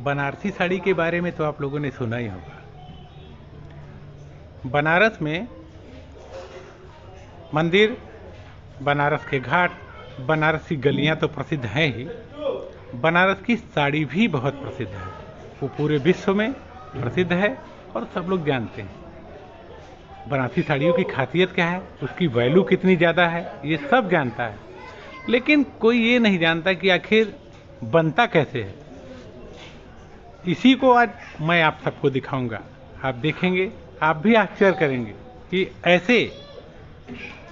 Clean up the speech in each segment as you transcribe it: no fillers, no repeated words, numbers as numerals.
बनारसी साड़ी के बारे में तो आप लोगों ने सुना ही होगा। बनारस में मंदिर, बनारस के घाट, बनारसी गलियां तो प्रसिद्ध हैं ही, बनारस की साड़ी भी बहुत प्रसिद्ध है। वो पूरे विश्व में प्रसिद्ध है और सब लोग जानते हैं। बनारसी साड़ियों की खासियत क्या है, उसकी वैल्यू कितनी ज़्यादा है, ये सब जानता है। लेकिन कोई ये नहीं जानता कि आखिर बनता कैसे है। इसी को आज मैं आप सबको दिखाऊंगा। आप देखेंगे, आप भी आश्चर्य करेंगे कि ऐसे,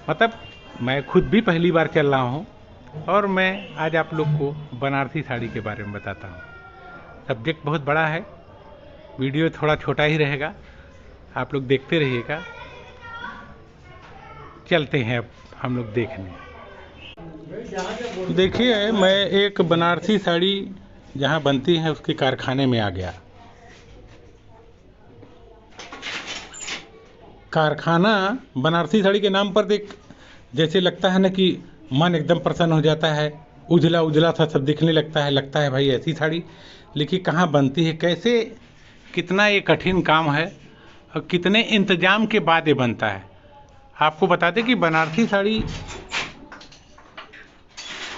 मतलब मैं खुद भी पहली बार चल रहा हूँ और मैं आज आप लोग को बनारसी साड़ी के बारे में बताता हूँ। सब्जेक्ट बहुत बड़ा है, वीडियो थोड़ा छोटा ही रहेगा, आप लोग देखते रहिएगा। चलते हैं अब हम लोग देखने। देखिए, मैं एक बनारसी साड़ी जहाँ बनती है उसके कारखाने में आ गया। कारखाना बनारसी साड़ी के नाम पर देख जैसे लगता है ना कि मन एकदम प्रसन्न हो जाता है, उजला उजला सा सब दिखने लगता है भाई ऐसी साड़ी। लेकिन कहाँ बनती है, कैसे, कितना ये कठिन काम है और कितने इंतजाम के बाद ये बनता है। आपको बता दें कि बनारसी साड़ी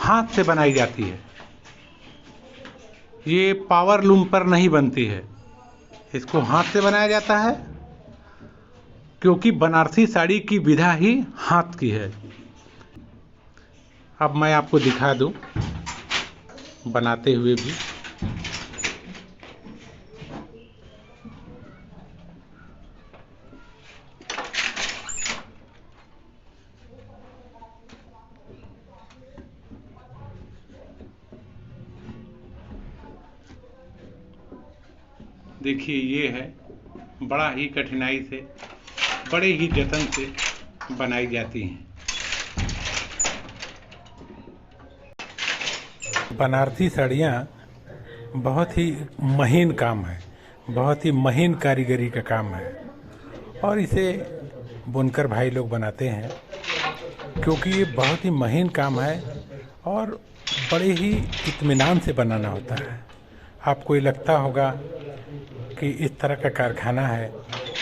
हाथ से बनाई जाती है, ये पावर लूम पर नहीं बनती है। इसको हाथ से बनाया जाता है क्योंकि बनारसी साड़ी की विधा ही हाथ की है। अब मैं आपको दिखा दूं बनाते हुए भी। देखिए, ये है, बड़ा ही कठिनाई से, बड़े ही जतन से बनाई जाती हैं। बनारसी साड़ियाँ बहुत ही महीन काम है, बहुत ही महीन कारीगरी का काम है और इसे बुनकर भाई लोग बनाते हैं क्योंकि ये बहुत ही महीन काम है और बड़े ही इत्मीनान से बनाना होता है। आपको ये लगता होगा कि इस तरह का कारखाना है,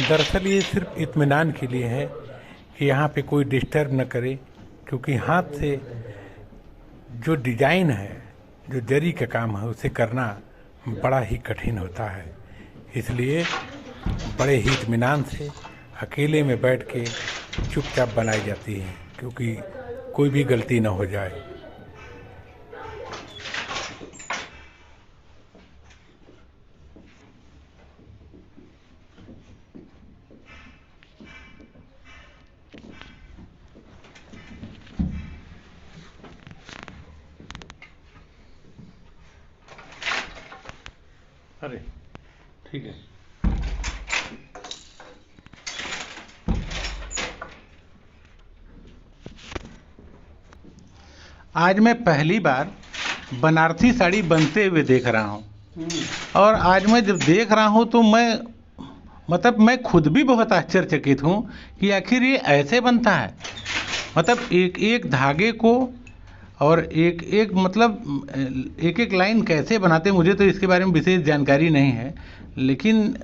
दरअसल ये सिर्फ इत्मीनान के लिए है कि यहाँ पे कोई डिस्टर्ब न करे, क्योंकि हाथ से जो डिजाइन है, जो जरी का काम है, उसे करना बड़ा ही कठिन होता है। इसलिए बड़े ही इत्मीनान से अकेले में बैठ के चुपचाप बनाई जाती है क्योंकि कोई भी गलती न हो जाए। अरे ठीक है। आज मैं पहली बार बनारसी साड़ी बनते हुए देख रहा हूँ और आज मैं जब देख रहा हूँ तो मैं खुद भी बहुत आश्चर्यचकित हूँ कि आखिर ये ऐसे बनता है। मतलब एक एक धागे को और एक एक लाइन कैसे बनाते हैं, मुझे तो इसके बारे में विशेष जानकारी नहीं है, लेकिन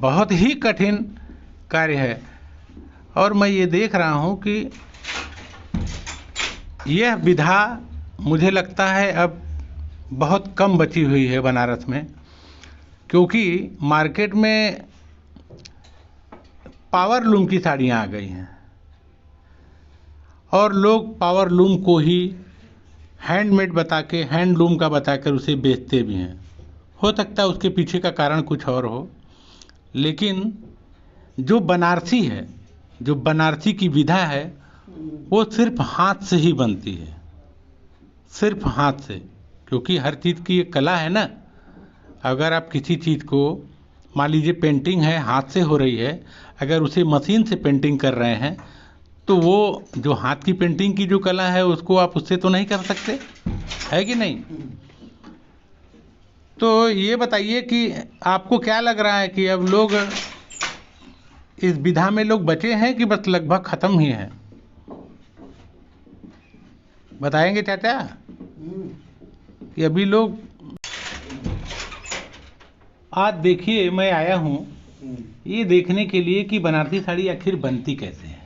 बहुत ही कठिन कार्य है। और मैं ये देख रहा हूँ कि यह विधा मुझे लगता है अब बहुत कम बची हुई है बनारस में, क्योंकि मार्केट में पावर लूम की साड़ियाँ आ गई हैं और लोग पावर लूम को ही हैंडमेड हैंडलूम का बताकर उसे बेचते भी हैं। हो सकता है उसके पीछे का कारण कुछ और हो, लेकिन जो बनारसी है, जो बनारसी की विधा है, वो सिर्फ हाथ से ही बनती है, सिर्फ हाथ से। क्योंकि हर चीज़ की एक कला है ना। अगर आप किसी चीज़ को, मान लीजिए पेंटिंग है, हाथ से हो रही है, अगर उसे मशीन से पेंटिंग कर रहे हैं तो वो जो हाथ की पेंटिंग की जो कला है उसको आप उससे तो नहीं कर सकते, है कि नहीं। तो ये बताइए कि आपको क्या लग रहा है कि अब लोग इस विधा में लोग बचे हैं कि बस लगभग ख़त्म ही है? बताएंगे चाचा कि अभी लोग आज देखिए मैं आया हूँ ये देखने के लिए कि बनारसी साड़ी आखिर बनती कैसे है।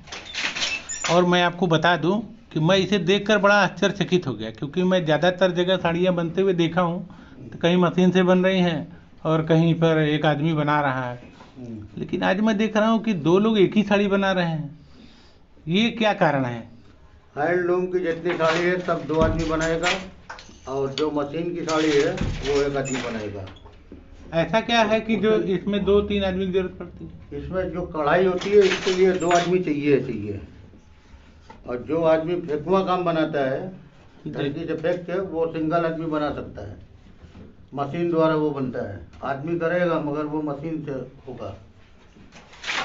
और मैं आपको बता दूं कि मैं इसे देखकर बड़ा आश्चर्यचकित हो गया, क्योंकि मैं ज़्यादातर जगह साड़ियाँ बनते हुए देखा हूँ तो कहीं मशीन से बन रही हैं और कहीं पर एक आदमी बना रहा है, लेकिन आज मैं देख रहा हूँ कि दो लोग एक ही साड़ी बना रहे हैं। ये क्या कारण है? हैंडलूम की जितनी साड़ी है सब दो आदमी बनाएगा, और जो मशीन की साड़ी है वो एक आदमी बनाएगा। ऐसा क्या है कि जो इसमें 2-3 आदमी की जरूरत पड़ती है? इसमें जो कढ़ाई होती है इसके लिए दो आदमी चाहिए, और जो आदमी फेंकुआ काम बनाता है धरती से फेंक के वो सिंगल आदमी बना सकता है। मशीन द्वारा वो बनता है, आदमी करेगा मगर वो मशीन से होगा।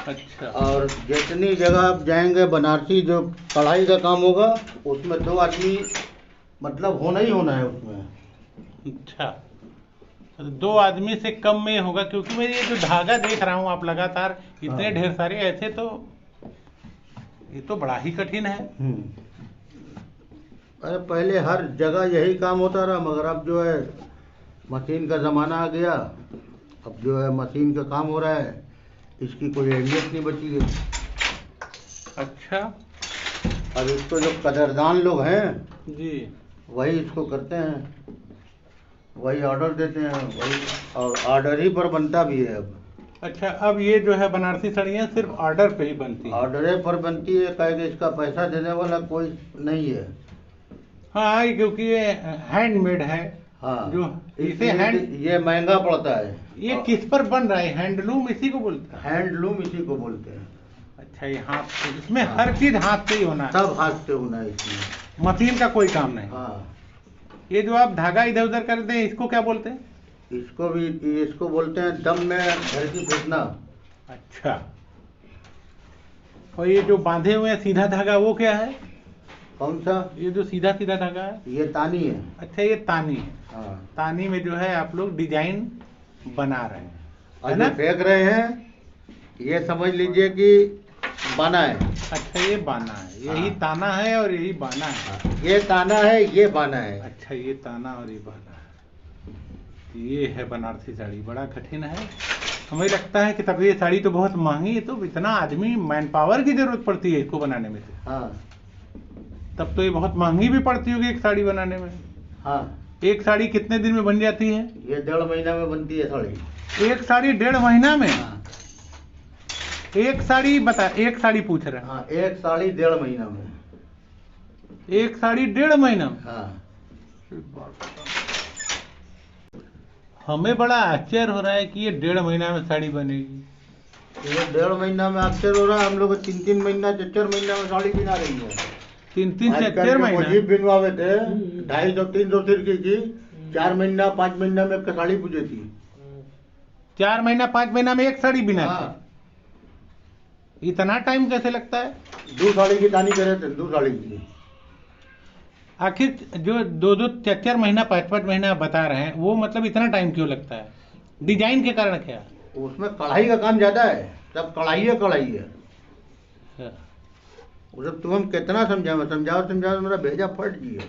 अच्छा। और जितनी जगह आप जाएंगे बनारसी जो कढ़ाई का काम होगा उसमें दो आदमी मतलब होना ही होना है उसमें। अच्छा, तो 2 आदमी से कम में होगा, क्योंकि मैं ये जो धागा देख रहा हूँ आप लगातार इतने हाँ। ढेर सारे, ऐसे तो ये तो बड़ा ही कठिन है। अरे पहले हर जगह यही काम होता रहा, मगर अब जो है मशीन का ज़माना आ गया, अब जो है मशीन का काम हो रहा है, इसकी कोई अहमियत नहीं बची है। अच्छा अब इसको जो कदरदान लोग हैं जी, वही इसको करते हैं, वही ऑर्डर देते हैं, वही और ऑर्डर ही पर बनता भी है अब। अच्छा, अब ये जो है बनारसी साड़ियाँ सिर्फ ऑर्डर पे ही बनती है? ऑर्डर पर बनती है, कहे कि इसका पैसा देने वाला कोई नहीं है। हाँ, क्योंकि ये हैंडमेड है। हाँ, जो इसे इसलिए ये महंगा पड़ता है। ये किस पर बन रहा है? हैंडलूम इसी को बोलते हैं? हैंडलूम इसी को बोलते हैं। अच्छा, ये हाथ से, इसमें हाँ। हर चीज हाथ से ही होना है? सब हाथ से होना है इसमें, मशीन का कोई काम नहीं? हाँ। ये जो आप धागा इधर उधर करते हैं इसको क्या बोलते हैं? इसको बोलते हैं दम में धरती फेंकना। अच्छा, और ये जो बांधे हुए हैं सीधा धागा वो क्या है? कौन सा? ये जो सीधा सीधा धागा है? ये तानी है। अच्छा, ये तानी है। हाँ। तानी में जो है आप लोग डिजाइन बना रहे हैं, है और ना? जो फेंक रहे हैं ये समझ लीजिए कि बाना है। अच्छा, ये बाना है, यही हाँ। ताना है और यही बाना है। ये ताना है, ये बाना है। अच्छा, ये ताना और ये बाना है। ये है बनारसी साड़ी, बड़ा कठिन है। हमें लगता है कि तब ये साड़ी तो बहुत महंगी है, तो इतना आदमी मैन पावर की जरूरत पड़ती है इसको बनाने में से। हाँ तब तो ये बहुत महंगी भी पड़ती होगी एक साड़ी बनाने में। हाँ। एक साड़ी कितने दिन में बन जाती है? ये 1.5 महीना में बनती है साड़ी। एक साड़ी 1.5 महीना में? हाँ। एक साड़ी बता, एक साड़ी पूछ रहे हैं। हाँ, एक साड़ी 1.5 महीना में। एक साड़ी 1.5 महीना में? हाँ। हमें बड़ा आश्चर्य हो रहा है कि ये 1.5 महीना में साड़ी बनेगी। ये 1.5 महीना में आश्चर्य हो रहा है, हम लोग 3-3 महीना 4-4 महीना में साड़ी बिना रही है। 3-3 से आजकल 4 जो महीना? मुजीब बिनवावे थे 250-300 सिरकी की 4 महीना 5 महीना में एक साड़ी पूछे थी। 4 महीना 5 महीना में एक साड़ी बिना? हाँ। इतना टाइम कैसे लगता है? 2 साड़ी की तानी करे थे, 2 साड़ी की। आखिर जो 2-2 4-4 महीना 5-5 महीना आप बता रहे हैं, वो मतलब इतना टाइम क्यों लगता है? डिजाइन के कारण क्या? उसमें कढ़ाई का काम ज्यादा है, सब कढ़ाई है। वो सब तुम कितना समझाओ मेरा भेजा फट गया।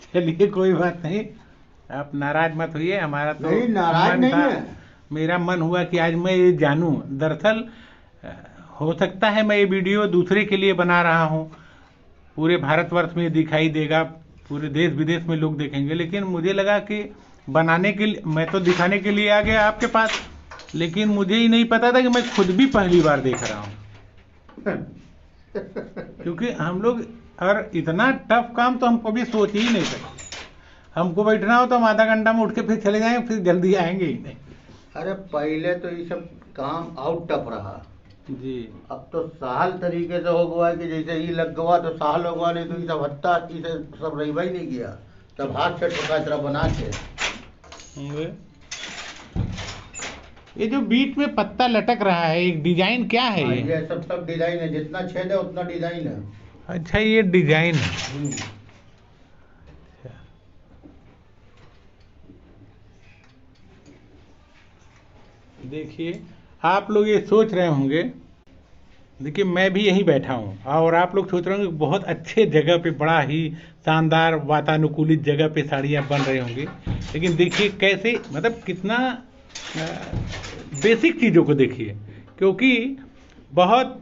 चलिए कोई बात नहीं, आप नाराज मत होइए। हमारा तो नहीं, नाराज मन नहीं था, है। मेरा मन हुआ कि आज मैं ये जानूं। दरअसल हो सकता है मैं ये वीडियो दूसरे के लिए बना रहा हूँ, पूरे भारतवर्ष में दिखाई देगा, पूरे देश विदेश में लोग देखेंगे, लेकिन मुझे लगा कि बनाने के लिए, मैं तो दिखाने के लिए आ गया आपके पास, लेकिन मुझे ही नहीं पता था कि मैं खुद भी पहली बार देख रहा हूँ। क्योंकि हम लोग, और इतना टफ काम तो हम कभी सोच ही नहीं सकते। हमको बैठना हो तो हम आधा घंटा में उठ के फिर चले जाएंगे, फिर जल्दी आएंगे ही नहीं। अरे पहले तो ये सब काम आउट टफ रहा जी। अब तो सहल तरीके से हो गया कि जैसे ही लग गया तो सहल हो गया, नहीं तो ये सब हत्ता से सब रहीबा ही नहीं किया, सब हाथ से ठोका तरह बना के। ये जो बीच में पत्ता लटक रहा है, एक डिजाइन क्या है हाँ, ये? ये सब डिजाइन है, जितना छेद है उतना डिजाइन है। अच्छा, ये डिजाइन है। देखिए, आप लोग ये सोच रहे होंगे देखिए मैं भी यहीं बैठा हूँ और आप लोग सोच रहे होंगे बहुत अच्छे जगह पे, बड़ा ही शानदार वातानुकूलित जगह पे साड़ियाँ बन रही होंगी, लेकिन देखिए कैसे, मतलब कितना बेसिक चीज़ों को देखिए, क्योंकि बहुत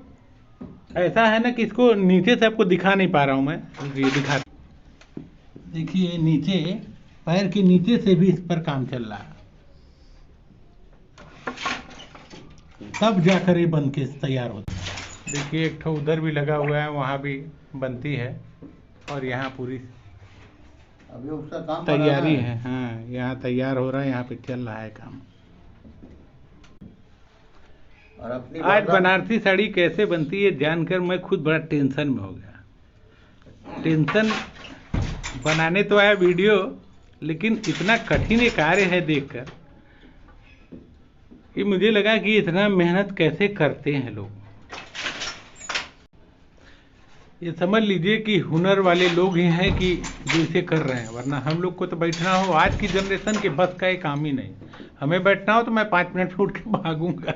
ऐसा है ना कि इसको नीचे से आपको दिखा नहीं पा रहा हूँ मैं, ये दिखा, देखिए नीचे पैर के नीचे से भी इस पर काम चल रहा है, तब जाकर ये बन के तैयार होता है। देखिए एक ठो उधर भी लगा हुआ है, वहाँ भी बनती है, और यहाँ पूरी अभी उसका काम तैयारी है। हाँ, यहाँ तैयार हो रहा है, यहाँ पे चल रहा है काम। और अपनी आज बनारसी साड़ी कैसे बनती है जानकर मैं खुद बड़ा टेंशन में हो गया। टेंशन बनाने तो आया वीडियो, लेकिन इतना कठिन ये कार्य है देखकर कि मुझे लगा कि इतना मेहनत कैसे करते हैं लोग। ये समझ लीजिए कि हुनर वाले लोग ही हैं कि जो इसे कर रहे हैं, वरना हम लोग को तो बैठना हो, आज की जनरेशन के बस का ये काम ही नहीं। हमें बैठना हो तो मैं 5 मिनट में उठ के भागूंगा।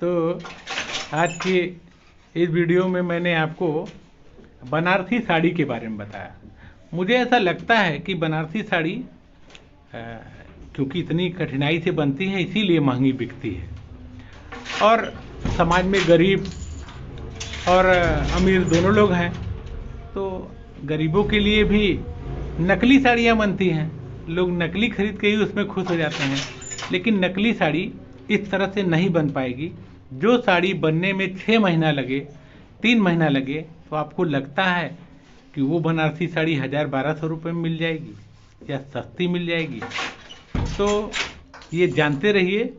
तो आज की इस वीडियो में मैंने आपको बनारसी साड़ी के बारे में बताया। मुझे ऐसा लगता है कि बनारसी साड़ी क्योंकि इतनी कठिनाई से बनती है इसीलिए महंगी बिकती है, और समाज में गरीब और अमीर दोनों लोग हैं, तो गरीबों के लिए भी नकली साड़ियाँ बनती हैं, लोग नकली खरीद के ही उसमें खुश हो जाते हैं। लेकिन नकली साड़ी इस तरह से नहीं बन पाएगी। जो साड़ी बनने में 6 महीना लगे, 3 महीना लगे, तो आपको लगता है कि वो बनारसी साड़ी 1000-1200 रुपये में मिल जाएगी या सस्ती मिल जाएगी। तो ये जानते रहिए,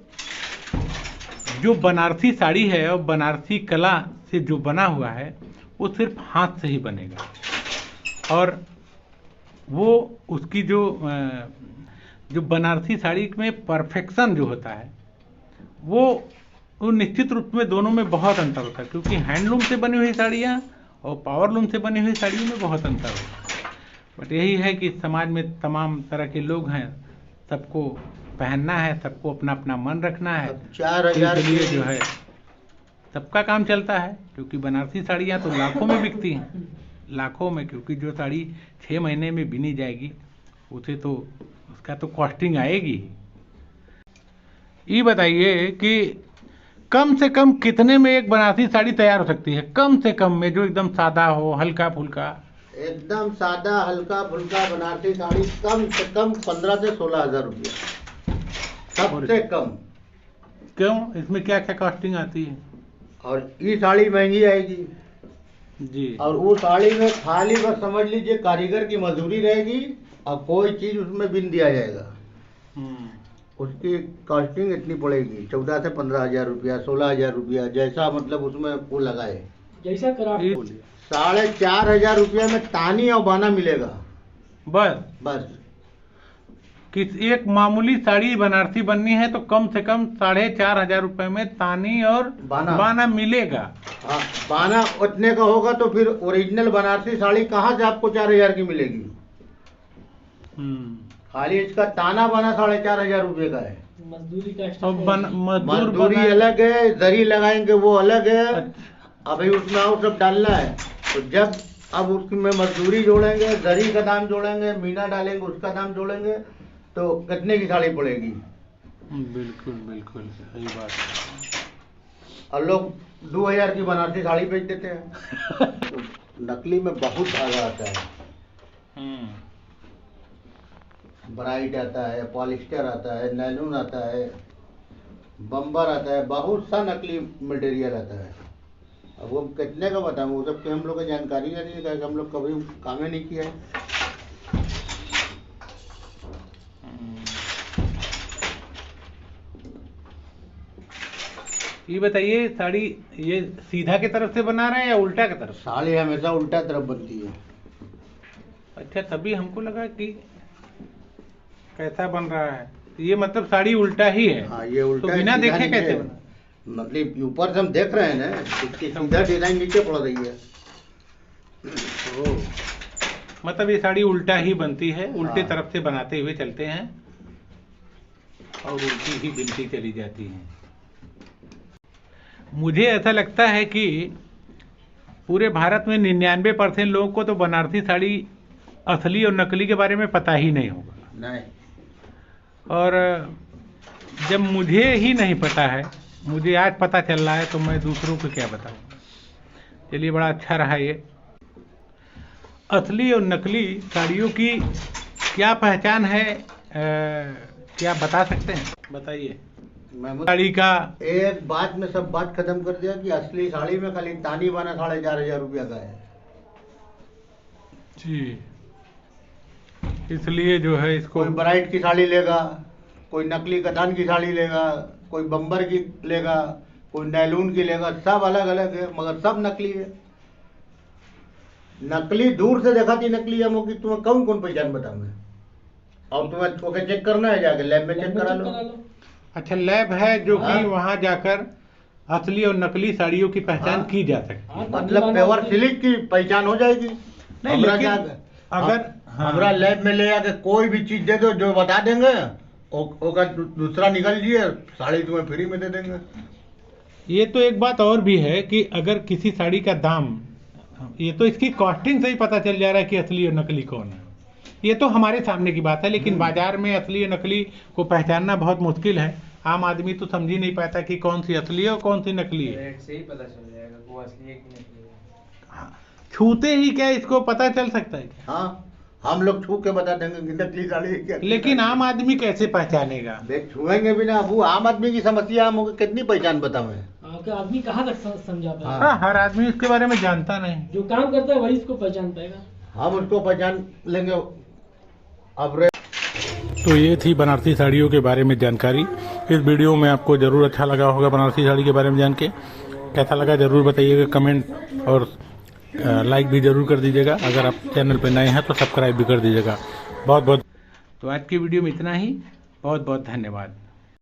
जो बनारसी साड़ी है और बनारसी कला से जो बना हुआ है वो सिर्फ हाथ से ही बनेगा, और वो उसकी जो बनारसी साड़ी में परफेक्शन जो होता है वो निश्चित रूप में दोनों में बहुत अंतर होता है, क्योंकि हैंडलूम से बनी हुई साड़ियाँ और पावरलूम से बनी हुई साड़ियों में बहुत अंतर होता है। बट यही है कि समाज में तमाम तरह के लोग हैं, सबको पहनना है, सबको अपना अपना मन रखना है, 4000 के लिए जो है सबका काम चलता है। क्योंकि बनारसी साड़ियाँ तो लाखों में बिकती हैं, लाखों में, क्योंकि जो साड़ी 6 महीने में बिनी जाएगी उसे तो उसका तो कॉस्टिंग आएगी। ये बताइए कि कम से कम कितने में एक बनारसी साड़ी तैयार हो सकती है? कम से कम में, जो एकदम सादा हो, हल्का फुल्का, एकदम सादा हल्का फुल्का बनारसी साड़ी कम से कम 15 से 16 हजार रुपया, सबसे कम। क्यों? इसमें क्या क्या कॉस्टिंग आती है? और ये साड़ी महंगी आएगी जी, और वो साड़ी में खाली बस समझ लीजिए कारीगर की मजदूरी रहेगी और कोई चीज उसमें बिन दिया जाएगा। उसकी कॉस्टिंग इतनी पड़ेगी 14 से 15 हजार रुपया, 16 हजार रुपया, जैसा मतलब उसमें वो लगाए, जैसा क्राफ्ट। 4500 रुपया में तानी और बाना मिलेगा। बस किस एक मामूली साड़ी बनारसी बननी है तो कम से कम 4500 रुपये में तानी और बाना मिलेगा। हाँ, बाना उतने का होगा तो फिर ओरिजिनल बनारसी साड़ी कहाँ से आपको 4000 की मिलेगी? खाली इसका ताना बाना 4500 रुपये का है। मजदूरी का मजदूरी अलग है, जरी लगाएंगे वो अलग है। अभी उसमें और सब डालना है, तो जब अब उसमें मजदूरी जोड़ेंगे, जरी का दाम जोड़ेंगे, मीना डालेंगे, उसका दाम जोड़ेंगे, तो कितने की साड़ी पड़ेगी? बिल्कुल बिल्कुल सही बात है। और लोग 2000 की बनारसी साड़ी बेच देते हैं। तो नकली में बहुत धागा आता है, ब्राइट आता है, पॉलिस्टर आता है, नैलून आता है, बम्बर आता है, बहुत सा नकली मटेरियल आता है। अब वो कितने का बताऊँ, वो सब की हम लोग को जानकारी नहीं है, हम लोग कभी काम ही नहीं किया है। ये बताइए, साड़ी ये सीधा की तरफ से बना रहे हैं या उल्टा की तरफ? साड़ी हमेशा उल्टा तरफ बनती है। अच्छा, तभी हमको लगा कि कैसा बन रहा है। ये मतलब साड़ी उल्टा ही है? हाँ, ये उल्टा तो बिना देखे कैसे बना? मतलब ऊपर से हम देख रहे हैं ना, इसकी सीधा डिजाइन नीचे पड़ रही है। मतलब ये साड़ी उल्टा ही बनती है, उल्टे हाँ। तरफ से बनाते हुए चलते हैं और उल्टी ही बिनती चली जाती है। मुझे ऐसा लगता है कि पूरे भारत में 99% लोगों को तो बनारसी साड़ी असली और नकली के बारे में पता ही नहीं होगा। नहीं। और जब मुझे ही नहीं पता है, मुझे आज पता चल रहा है, तो मैं दूसरों को क्या बताऊँ। चलिए, बड़ा अच्छा रहा ये। असली और नकली साड़ियों की क्या पहचान है, क्या बता सकते हैं? बताइए। महमूद साड़ी का एक बात में सब बात खत्म कर दिया कि असली साड़ी में खाली तानी बाना 4,500 रुपया का है। जी, इसलिए जो है इसको कोई ब्राइट की साड़ी लेगा, कोई नकली कतान की साड़ी लेगा, कोई बम्बर की लेगा, कोई नैलून की लेगा, सब अलग अलग है मगर सब नकली है। नकली दूर से देखा थी नकली है कि तुम्हें कौन कौन पहचान बताऊंगा। और तुम्हें छोके चेक करना है, जाके लैब में चेक करा लो। अच्छा, लैब है जो कि हाँ। वहां जाकर असली और नकली साड़ियों की पहचान हाँ। की जा सकती है। मतलब प्योर सिल्क की पहचान हो जाएगी। नहीं, हमरा लेकिन जाके- अगर हाँ। हमरा लैब में ले जाके कोई भी चीज दे दो जो बता देंगे, ओका दूसरा निकल जिए, साड़ी तुम्हें फ्री में दे देंगे। ये तो एक बात और भी है कि अगर किसी साड़ी का दाम, ये तो इसकी कॉस्टिंग से ही पता चल जा रहा है कि असली और नकली कौन है। ये तो हमारे सामने की बात है, लेकिन बाजार में असली और नकली को पहचानना बहुत मुश्किल है। आम आदमी तो समझ ही नहीं पाता कि कौन सी असली है और कौन सी नकली है। रेट से ही पता चल जाएगा वो असली है कि नकली है। हाँ, छूते ही क्या इसको पता चल सकता है? हाँ, हम लोग छू के बता देंगे कि नकली साड़ी है क्या। लेकिन आम आदमी कैसे पहचानेगा? देख, छुएंगे भी ना। वो आम आदमी की समस्या, हम कितनी पहचान बतावे। आदमी कहाँ तक समझा पाएगा? हाँ, हर आदमी इसके बारे में जानता नहीं। जो काम करता है वही इसको पहचान पाएगा। हम उसको पहचान लेंगे। अब तो ये थी बनारसी साड़ियों के बारे में जानकारी। इस वीडियो में आपको ज़रूर अच्छा लगा होगा बनारसी साड़ी के बारे में जान के। कैसा लगा ज़रूर बताइएगा, कमेंट और लाइक भी ज़रूर कर दीजिएगा। अगर आप चैनल पर नए हैं तो सब्सक्राइब भी कर दीजिएगा। बहुत बहुत। तो आज की वीडियो में इतना ही। बहुत बहुत धन्यवाद।